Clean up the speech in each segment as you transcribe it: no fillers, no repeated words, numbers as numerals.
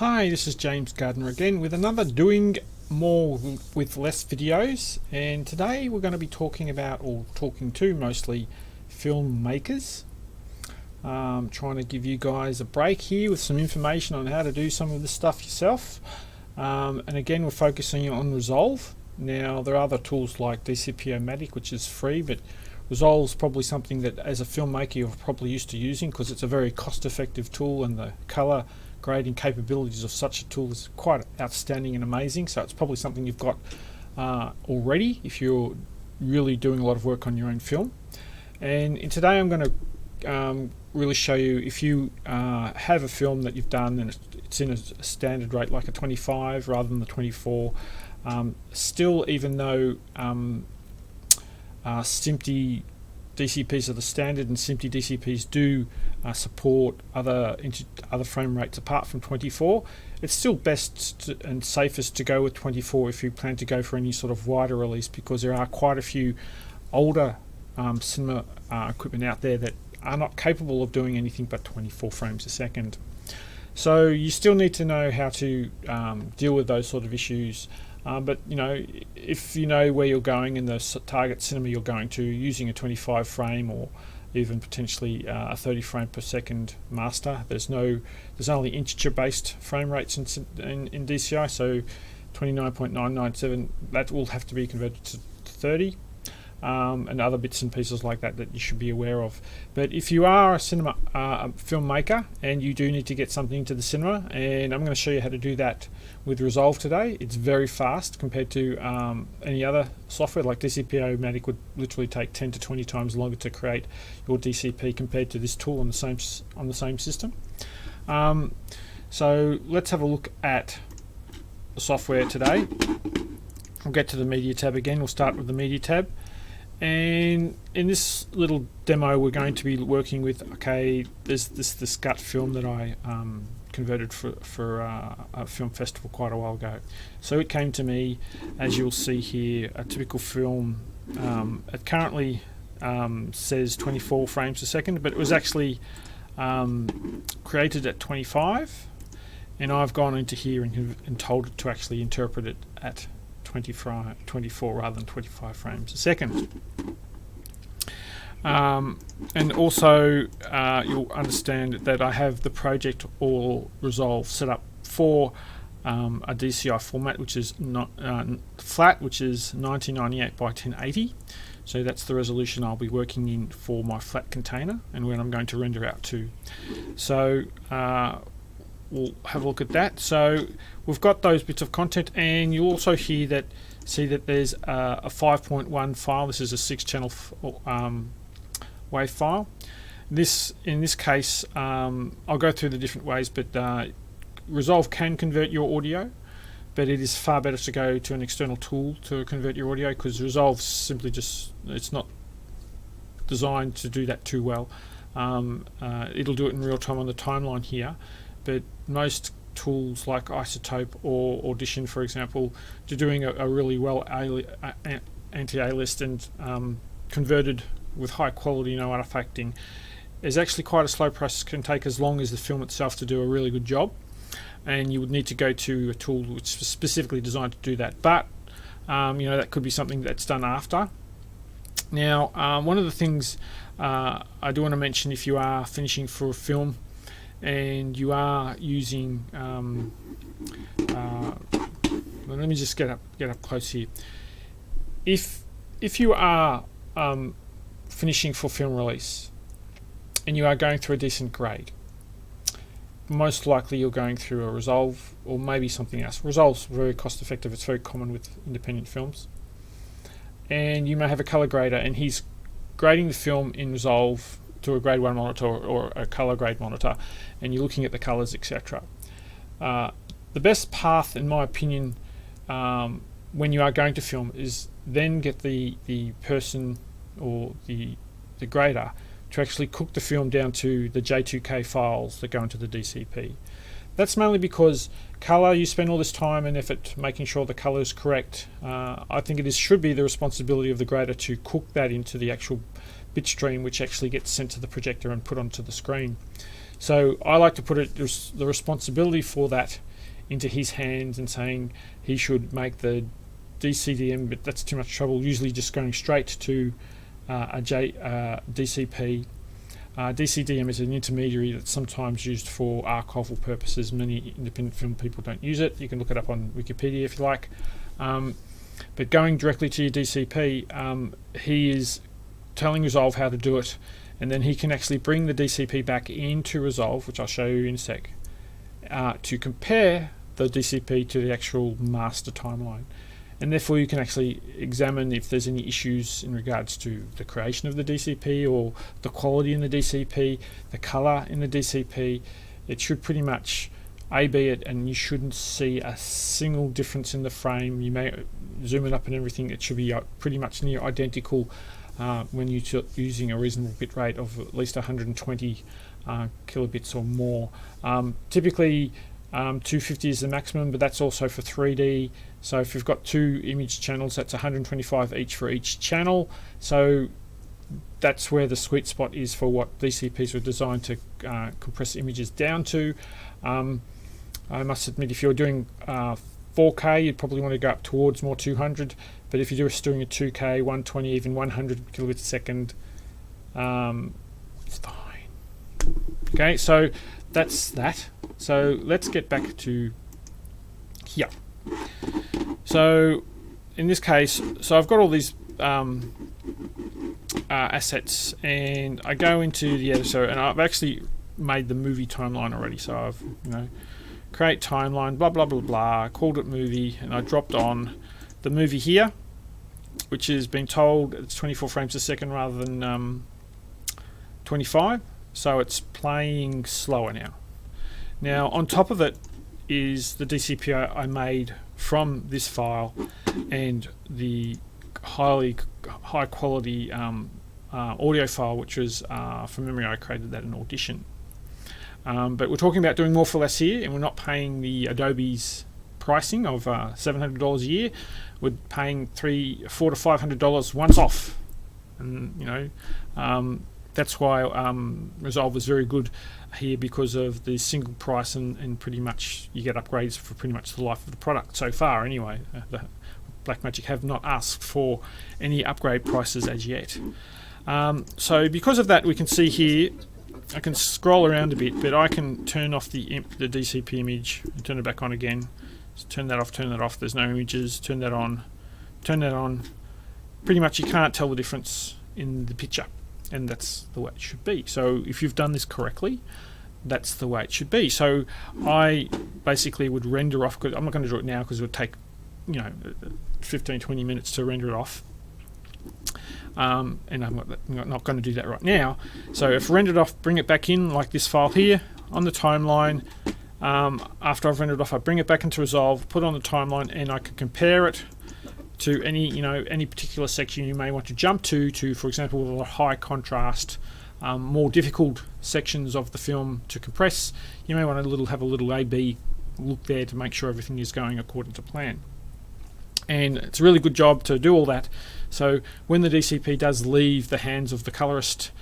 Hi, this is James Gardner again with another Doing More with Less videos, and today we're going to be talking about, or talking to mostly, filmmakers. Trying to give you guys a break here with some information on how to do some of this stuff yourself. And again, we're focusing on Resolve. Now, there are other tools like DCP, which is free, but Resolve is probably something that as a filmmaker you're probably used to using because it's a very cost-effective tool, and the color grading capabilities of such a tool is quite outstanding and amazing. So it's probably something you've got already if you're really doing a lot of work on your own film. And today I'm going to really show you, if you have a film that you've done and it's in a standard rate like a 25 rather than the 24, still, even though SMPTE DCPs are the standard and SMPTE DCPs do support other frame rates apart from 24, it's still best and safest to go with 24 if you plan to go for any sort of wider release, because there are quite a few older cinema equipment out there that are not capable of doing anything but 24 frames a second. So you still need to know how to deal with those sort of issues. But you know, if you know where you're going and the target cinema you're going to, using a 25 frame or even potentially a 30 frame per second master, there's only integer based frame rates in DCI, so 29.997, that will have to be converted to 30. And other bits and pieces like that you should be aware of. But if you are a filmmaker and you do need to get something to the cinema, and I'm going to show you how to do that with Resolve today. It's very fast compared to any other software. Like DCP would literally take 10 to 20 times longer to create your DCP compared to this tool on the same system. So let's have a look at the software today. We'll get to the Media tab again. We'll start with the Media tab. And in this little demo we're going to be working with, there's this gut film that I converted for a film festival quite a while ago. So it came to me, as you'll see here, a typical film. It currently says 24 frames a second, but it was actually created at 25, and I've gone into here and told it to actually interpret it at 24 rather than 25 frames a second. And also you'll understand that I have the project or Resolve set up for a DCI format, which is not flat, which is 1998 by 1080. So that's the resolution I'll be working in for my flat container and when I'm going to render out to. So we'll have a look at that. So we've got those bits of content, and you'll also see that there's a 5.1 file. This is a 6-channel WAV file. In this case, I'll go through the different ways, but Resolve can convert your audio, but it is far better to go to an external tool to convert your audio, because Resolve simply it's not designed to do that too well. It'll do it in real time on the timeline here, but most tools like Isotope or Audition, for example, are doing a really well anti-A-list and converted with high quality, no artifacting, is actually quite a slow process. Can take as long as the film itself to do a really good job, and you would need to go to a tool which is specifically designed to do that. But you know, that could be something that's done after. Now, one of the things I do want to mention, if you are finishing for a film and you are using let me just get up close here. If you are finishing for film release and you are going through a decent grade, most likely you're going through a Resolve or maybe something else. Resolve's very cost effective. It's very common with independent films. And you may have a color grader, and he's grading the film in Resolve to a grade 1 monitor or a color grade monitor, and you're looking at the colors, etc. The best path, in my opinion, when you are going to film, is then get the person or the grader to actually cook the film down to the J2K files that go into the DCP. That's mainly because color, you spend all this time and effort making sure the color is correct. I think should be the responsibility of the grader to cook that into the actual bit stream, which actually gets sent to the projector and put onto the screen. So I like to put the responsibility for that into his hands and saying he should make the DCDM, but that's too much trouble, usually just going straight to DCP. DCDM is an intermediary that's sometimes used for archival purposes. Many independent film people don't use it. You can look it up on Wikipedia if you like. But going directly to your DCP, he is telling Resolve how to do it, and then he can actually bring the DCP back into Resolve, which I'll show you in a sec, to compare the DCP to the actual master timeline. And therefore you can actually examine if there's any issues in regards to the creation of the DCP or the quality in the DCP, the color in the DCP. It should pretty much A/B it, and you shouldn't see a single difference in the frame. You may zoom it up and everything, it should be pretty much near identical when you're using a reasonable bit rate of at least 120 kilobits or more. Typically 250 is the maximum, but that's also for 3D. So if you've got 2 image channels, that's 125 each for each channel. So that's where the sweet spot is for what DCPs were designed to compress images down to. I must admit, if you're doing 4K, you'd probably want to go up towards more 200. But if you're just doing a 2K, 120, even 100 kilobits a second, it's fine. Okay, so that's that. So let's get back to here. So in this case, so I've got all these assets, and I go into the editor, and I've actually made the movie timeline already. So I've, create timeline, blah blah blah blah, called it movie, and I dropped on the movie here, which has been told it's 24 frames a second rather than 25. So it's playing slower now. Now on top of it is the DCP I made from this file and the high quality audio file, which was from memory I created that in Audition. But we're talking about doing more for less here, and we're not paying the Adobe's pricing of $700 a year. We're paying $400 to $500 once off, and that's why Resolve is very good here, because of the single price, and pretty much you get upgrades for pretty much the life of the product so far. Anyway, Blackmagic have not asked for any upgrade prices as yet. So because of that, we can see here, I can scroll around a bit, but I can turn off the DCP image and turn it back on again. So turn that off, there's no images, turn that on. Pretty much you can't tell the difference in the picture, and that's the way it should be. So if you've done this correctly, that's the way it should be. So I basically would render off, I'm not going to do it now because it would take 15-20 minutes to render it off. And I'm not going to do that right now. So if rendered off, bring it back in like this file here on the timeline. After I've rendered off, I bring it back into Resolve, put it on the timeline, and I can compare it to any particular section you may want to jump to, for example, the high contrast, more difficult sections of the film to compress. You may want to have a little A/B look there to make sure everything is going according to plan. And it's a really good job to do all that. So when the DCP does leave the hands of the colorist,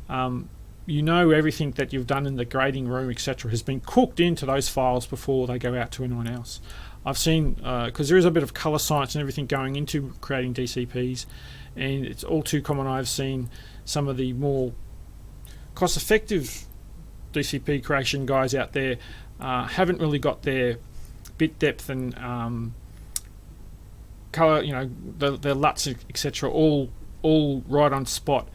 everything that you've done in the grading room, etc., has been cooked into those files before they go out to anyone else. I've seen, because there is a bit of color science and everything going into creating DCPs, and it's all too common. I've seen some of the more cost-effective DCP creation guys out there haven't really got their bit depth and color, their LUTs, etc., all right on spot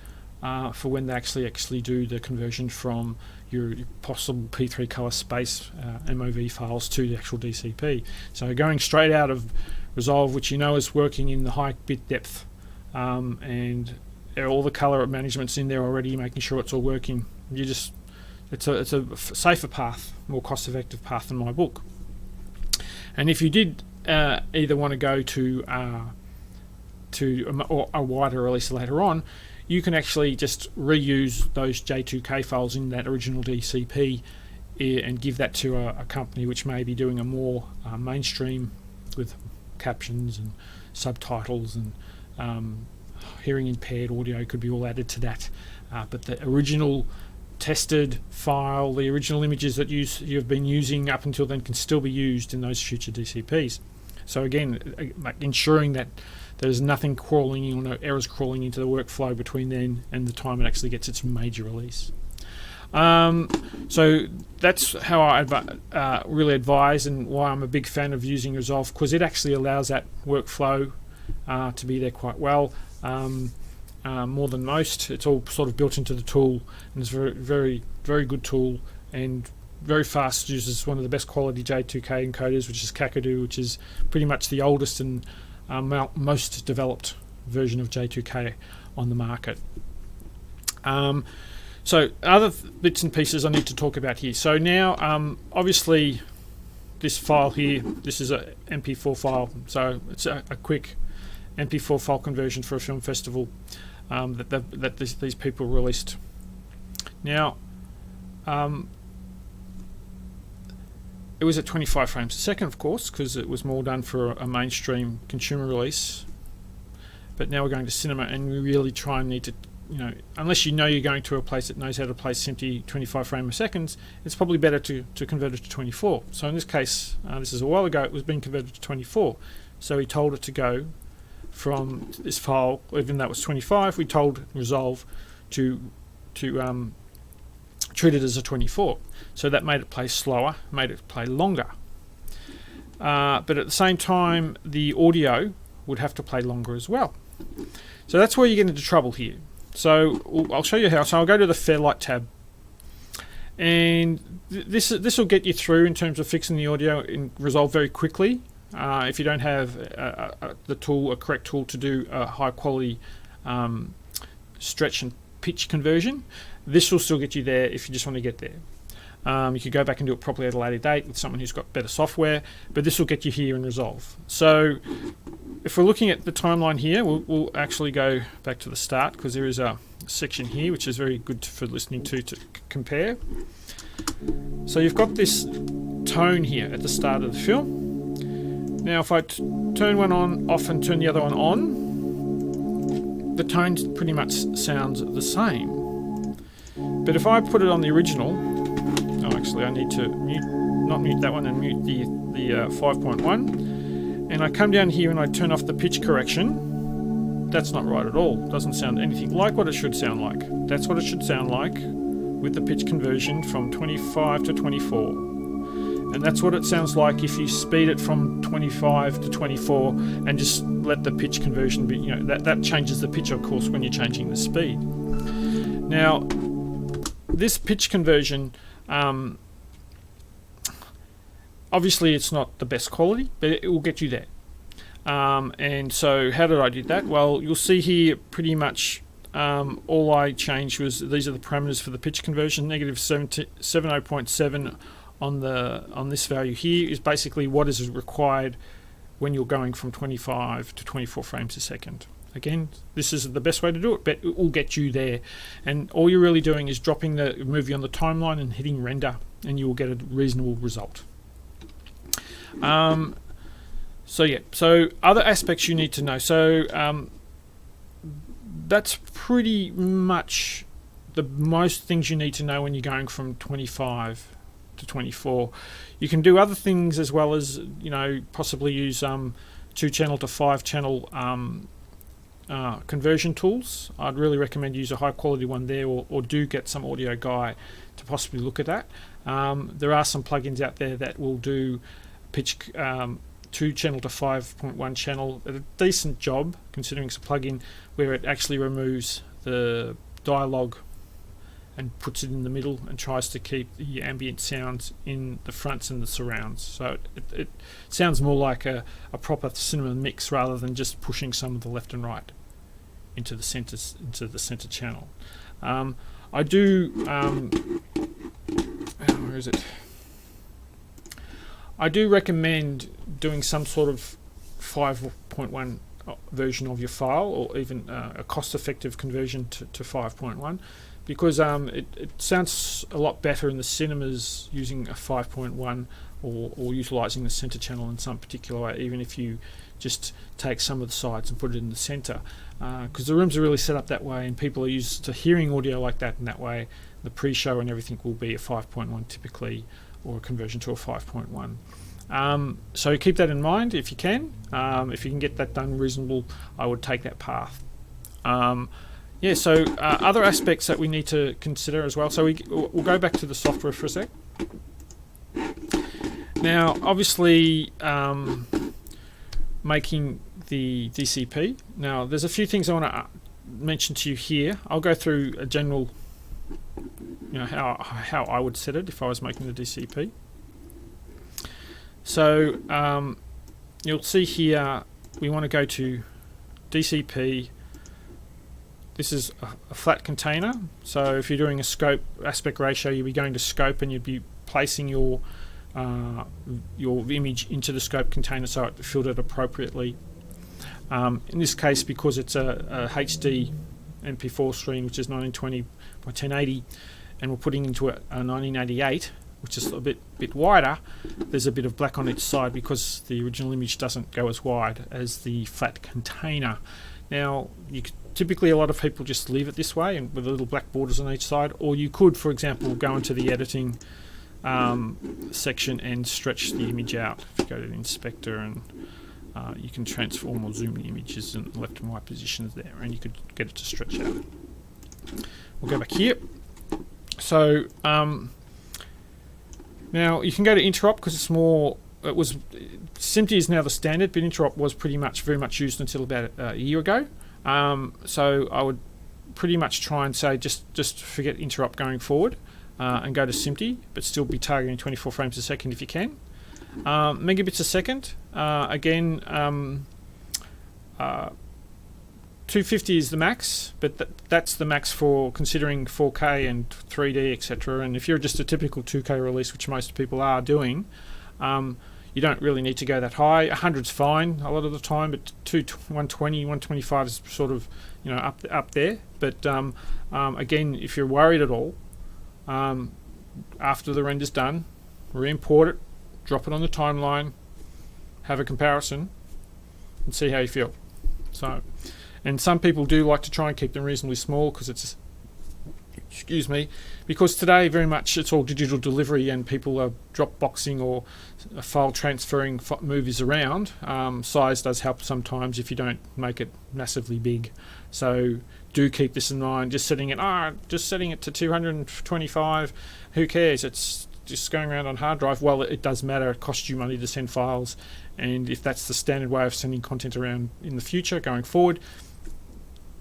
for when they actually do the conversion from your possible P3 color space MOV files to the actual DCP. So going straight out of Resolve, which is working in the high bit depth, and all the color management's in there already, making sure it's all working. It's a safer path, more cost-effective path in my book. And if you did either want to go to a wider release later on, you can actually just reuse those J2K files in that original DCP and give that to a company which may be doing a more mainstream, with captions and subtitles and hearing impaired audio could be all added to that. But the original tested file. The original images that you've been using up until then can still be used in those future DCPs. So again, ensuring that there's nothing crawling in or no errors crawling into the workflow between then and the time it actually gets its major release. So that's how I really advise, and why I'm a big fan of using Resolve, because it actually allows that workflow to be there quite well, more than most. It's all sort of built into the tool, and it's a very good tool, and very fast. Uses one of the best quality J2K encoders, which is Kakadu, which is pretty much the oldest and most developed version of J2K on the market. So other bits and pieces I need to talk about here. So now, obviously, this file here, this is a MP4 file. So it's a quick MP4 file conversion for a film festival that these people released. Now, it was at 25 frames a second, of course, because it was more done for a mainstream consumer release. But now we're going to cinema, and we really try and need to, unless you're going to a place that knows how to place empty 25 frames a second, it's probably better to convert it to 24. So in this case, this is a while ago, it was being converted to 24. So we told it to go from this file, even though it was 25, we told Resolve to treat it as a 24. So that made it play slower, made it play longer. But at the same time, the audio would have to play longer as well. So that's where you get into trouble here. So I'll show you how. So I'll go to the Fairlight tab, and this will get you through in terms of fixing the audio in Resolve very quickly. If you don't have a correct tool to do a high quality stretch and pitch conversion, this will still get you there if you just want to get there. You could go back and do it properly at a later date with someone who's got better software, but this will get you here in Resolve. So if we're looking at the timeline here, we'll actually go back to the start, because there is a section here which is very good for listening to compare. So you've got this tone here at the start of the film. Now if I turn one on, off, and turn the other one on, the tone pretty much sounds the same. But if I put it on the original, actually I need to not mute that one and mute the 5.1, and I come down here and I turn off the pitch correction, that's not right at all. It doesn't sound anything like what it should sound like. That's what it should sound like with the pitch conversion from 25 to 24. And that's what it sounds like if you speed it from 25 to 24 and just let the pitch conversion be, that changes the pitch, of course, when you're changing the speed. Now, this pitch conversion, obviously it's not the best quality, but it will get you there. And so how did I do that? Well, you'll see here pretty much all I changed was, these are the parameters for the pitch conversion. Negative 70.7 on this value here is basically what is required when you're going from 25 to 24 frames a second. Again, this is the best way to do it, but it will get you there. And all you're really doing is dropping the movie on the timeline and hitting render, and you will get a reasonable result. So other aspects you need to know. So that's pretty much the most things you need to know when you're going from 25 to 24. You can do other things as well as, possibly use 2-channel to 5-channel conversion tools. I'd really recommend use a high quality one there, or do get some audio guy to possibly look at that. There are some plugins out there that will do pitch 2-channel to 5.1 channel at a decent job, considering it's a plugin where it actually removes the dialogue and puts it in the middle and tries to keep the ambient sounds in the fronts and the surrounds. So it sounds more like a proper cinema mix rather than just pushing some of the left and right into the center channel. I do where is it? I do recommend doing some sort of 5.1 version of your file, or even a cost-effective conversion to 5.1, because it sounds a lot better in the cinemas using a 5.1 or utilising the centre channel in some particular way, even if you just take some of the sides and put it in the centre. because the rooms are really set up that way, and people are used to hearing audio like that in that way. The pre-show and everything will be a 5.1 typically, or a conversion to a 5.1. So keep that in mind if you can. If you can get that done reasonable, I would take that path. So other aspects that we need to consider as well. So we'll go back to the software for a sec. Now, obviously, making the DCP. Now, there's a few things I want to mention to you here. I'll go through a general, how I would set it if I was making the DCP. So you'll see here we want to go to DCP. This is a flat container. So if you're doing a scope aspect ratio, you'll be going to scope and you'd be placing your image into the scope container so it filtered appropriately. In this case, because it's a HD MP4 screen, which is 1920 by 1080, and we're putting into a 1988, which is a bit wider, there's a bit of black on each side because the original image doesn't go as wide as the flat container. Now, typically a lot of people just leave it this way and with the little black borders on each side, or you could, for example, go into the editing section and stretch the image out. If you go to the inspector, and you can transform or zoom the images in left and right positions there, and you could get it to stretch out. We'll go back here. So now you can go to interop because it's more. SMPTE is now the standard, but interop was very much used until about a year ago. So I would pretty much try and say just forget interop going forward. And go to SMPTE, but still be targeting 24 frames a second if you can. Megabits a second, again, 250 is the max, but that's the max for considering 4K and 3D, etc. And if you're just a typical 2K release, which most people are doing, you don't really need to go that high. 100's fine a lot of the time, but 120, 125 is sort of up there. But again, if you're worried at all, after the render's done, re-import it, drop it on the timeline, have a comparison, and see how you feel. So, and some people do like to try and keep them reasonably small because it's, because today very much it's all digital delivery and people are drop boxing or file transferring movies around. Size does help sometimes if you don't make it massively big. So do keep this in mind. Just setting it to 225. Who cares? It's just going around on hard drive. Well, it does matter. It costs you money to send files, and if that's the standard way of sending content around in the future, going forward,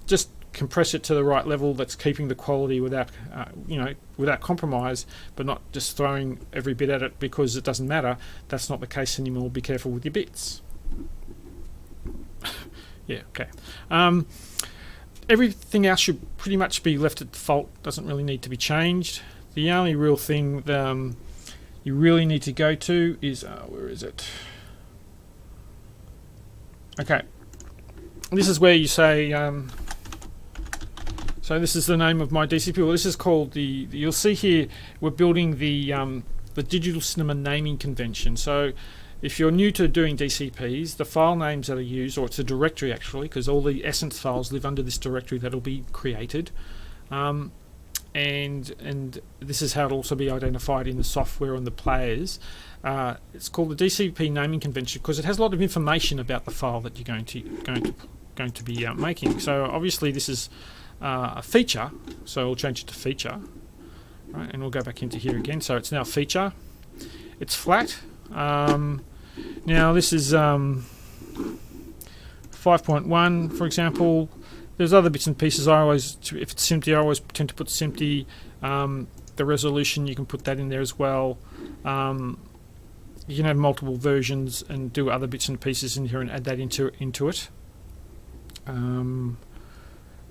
just compress it to the right level that's keeping the quality without compromise, but not just throwing every bit at it because it doesn't matter. That's not the case anymore. Be careful with your bits. Yeah, okay. Everything else should pretty much be left at default. Doesn't really need to be changed. The only real thing you really need to go to is where is it? Okay, this is where you say. So this is the name of my DCP. Well, this is called you'll see here we're building the Digital Cinema Naming Convention. So if you're new to doing DCPs, the file names that are used, or it's a directory actually, because all the essence files live under this directory that'll be created, and this is how it'll also be identified in the software and the players. It's called the DCP Naming Convention because it has a lot of information about the file that you're going to be making. So obviously this is a feature, so we'll change it to feature, right? And we'll go back into here again. So it's now feature. It's flat. Now this is 5.1, for example. There's other bits and pieces. If it's SMPTE, I always tend to put SMPTE. The resolution, you can put that in there as well. You can have multiple versions and do other bits and pieces in here and add that into it.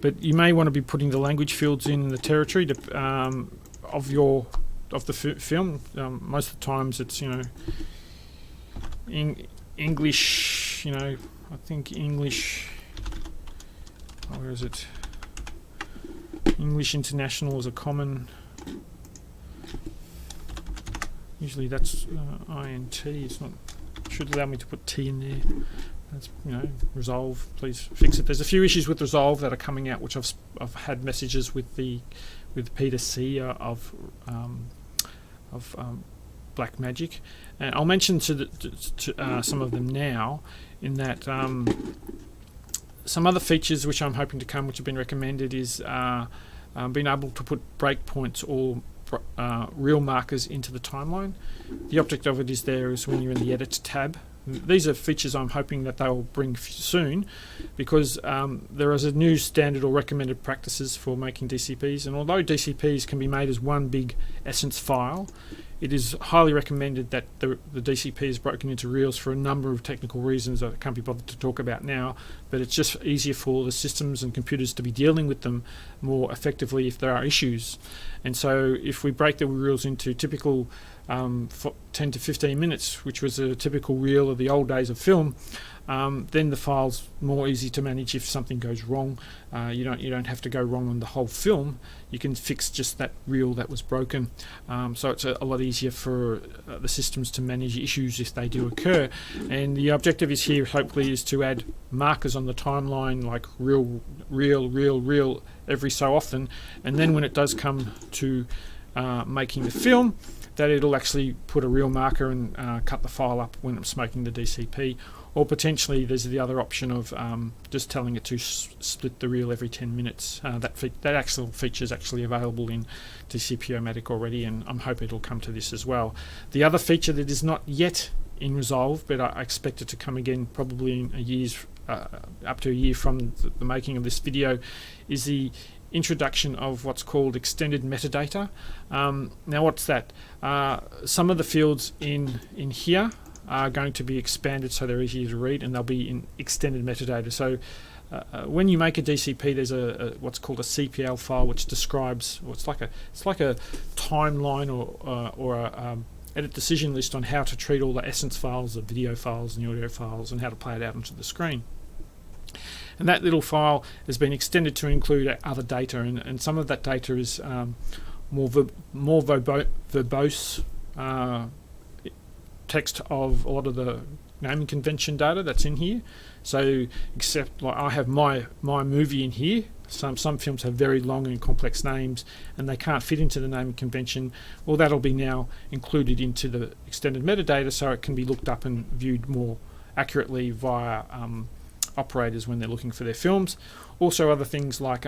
But you may want to be putting the language fields in the territory of the film. Most of the times it's English. I think English. Where is it? English International is a common. Usually that's INT. It's not. Should allow me to put T in there. That's, Resolve, please fix it. There's a few issues with Resolve that are coming out, which I've had messages with Peter C of Blackmagic, and I'll mention to some of them now. In that, some other features which I'm hoping to come, which have been recommended, is being able to put breakpoints or real markers into the timeline. The object of it is when you're in the Edit tab. These are features I'm hoping that they'll bring soon, because there is a new standard or recommended practices for making DCPs, and although DCPs can be made as one big essence file, it is highly recommended that the DCP is broken into reels for a number of technical reasons that I can't be bothered to talk about now, but it's just easier for the systems and computers to be dealing with them more effectively if there are issues. And so if we break the reels into typical 10 to 15 minutes, which was a typical reel of the old days of film, then the file's more easy to manage if something goes wrong. You don't have to go wrong on the whole film. You can fix just that reel that was broken. So it's a lot easier for the systems to manage issues if they do occur. And the objective is here, hopefully, is to add markers on the timeline, like reel every so often. And then when it does come to making the film, that it'll actually put a real marker and cut the file up when it's making the DCP. Or potentially there's the other option of just telling it to split the reel every 10 minutes. That actual feature is actually available in DCP-O-Matic already, and I'm hoping it'll come to this as well. The other feature that is not yet in Resolve, but I expect it to come again probably in up to a year from the making of this video, is the introduction of what's called extended metadata. Now what's that? Some of the fields in here are going to be expanded so they're easier to read, and they'll be in extended metadata. So when you make a DCP, there's a what's called a CPL file, which describes, it's like a timeline or a edit decision list on how to treat all the essence files, the video files and the audio files, and how to play it out onto the screen. And that little file has been extended to include other data, and some of that data is more verbose text of a lot of the naming convention data that's in here. So, except like I have my movie in here. Some films have very long and complex names, and they can't fit into the naming convention. Well, that'll be now included into the extended metadata, so it can be looked up and viewed more accurately via operators when they're looking for their films. Also, other things like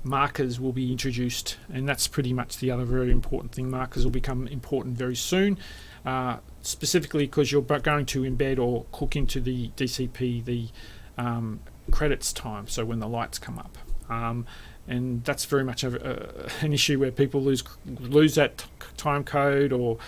markers will be introduced, and that's pretty much the other very important thing. Markers will become important very soon, specifically because you're going to embed or cook into the DCP the credits time, so when the lights come up. And that's very much an issue where people lose that time code or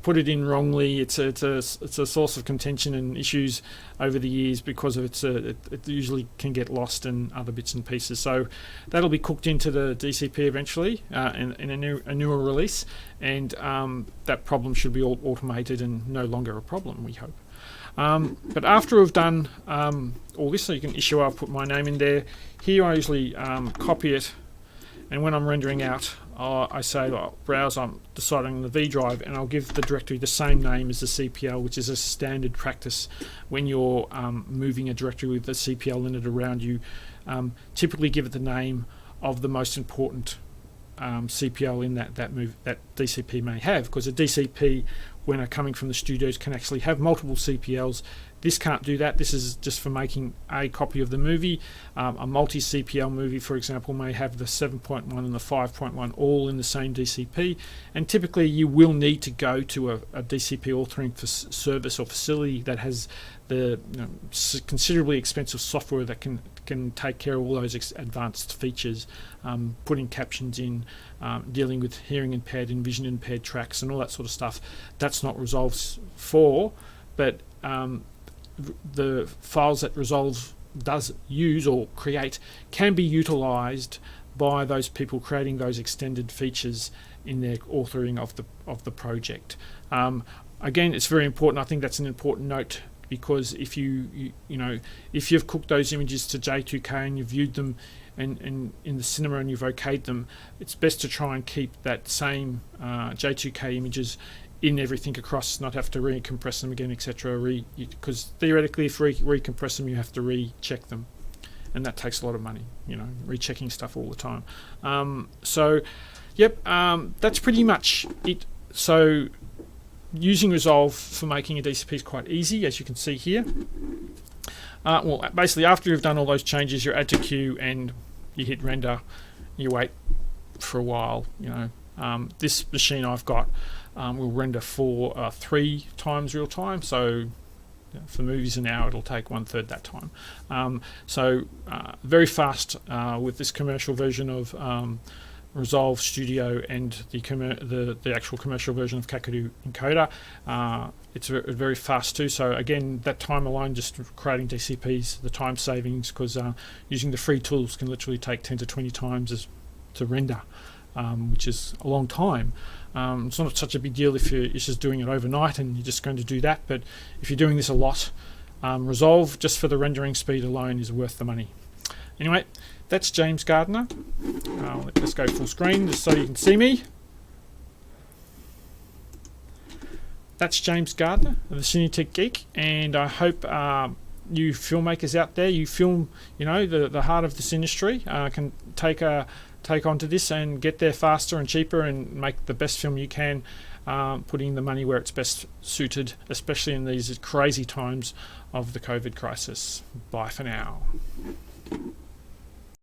put it in wrongly. It's a source of contention and issues over the years because of it usually can get lost in other bits and pieces. So that'll be cooked into the DCP eventually in a newer release, and that problem should be all automated and no longer a problem, we hope. But after we've done all this, so you can issue, I'll put my name in there. Here I usually copy it, and when I'm rendering out, I say, browse, I'm deciding the V drive, and I'll give the directory the same name as the CPL, which is a standard practice when you're moving a directory with the CPL in it around you. Typically give it the name of the most important CPL in that DCP may have, because a DCP, when are coming from the studios, can actually have multiple CPLs. This can't do that. This is just for making a copy of the movie. A multi-CPL movie, for example, may have the 7.1 and the 5.1 all in the same DCP, and typically you will need to go to a DCP authoring service or facility that has the considerably expensive software that can take care of all those advanced features, putting captions in, dealing with hearing impaired and vision impaired tracks and all that sort of stuff. That's not Resolve's for, but the files that Resolve does use or create can be utilized by those people creating those extended features in their authoring of the project. Again, it's very important. I think that's an important note, because if if you've cooked those images to J2K and you've viewed them and in the cinema and you've okayed them, it's best to try and keep that same J2K images in everything across, not have to recompress them again, etc. Because theoretically, if recompress them, you have to recheck them, and that takes a lot of money. Rechecking stuff all the time. So, yep, that's pretty much it. So, using Resolve for making a DCP is quite easy, as you can see here. Well, basically, after you've done all those changes, you add to queue and you hit render. You wait for a while. This machine I've got will render for 3 times real time. So for movies an hour, it'll take 1/3 that time. So very fast with this commercial version of Resolve Studio and the actual commercial version of Kakadu Encoder. It's very fast too. So again, that time alone, just creating DCPs, the time savings, because using the free tools can literally take 10 to 20 times to render, which is a long time. It's not such a big deal if you're just doing it overnight and you're just going to do that. But if you're doing this a lot, Resolve just for the rendering speed alone is worth the money. Anyway, that's James Gardner. Let's go full screen just so you can see me. That's James Gardner, the Cinetech Geek, and I hope you filmmakers out there, you film, the heart of this industry, can take onto this and get there faster and cheaper and make the best film you can, putting the money where it's best suited, especially in these crazy times of the COVID crisis. Bye for now.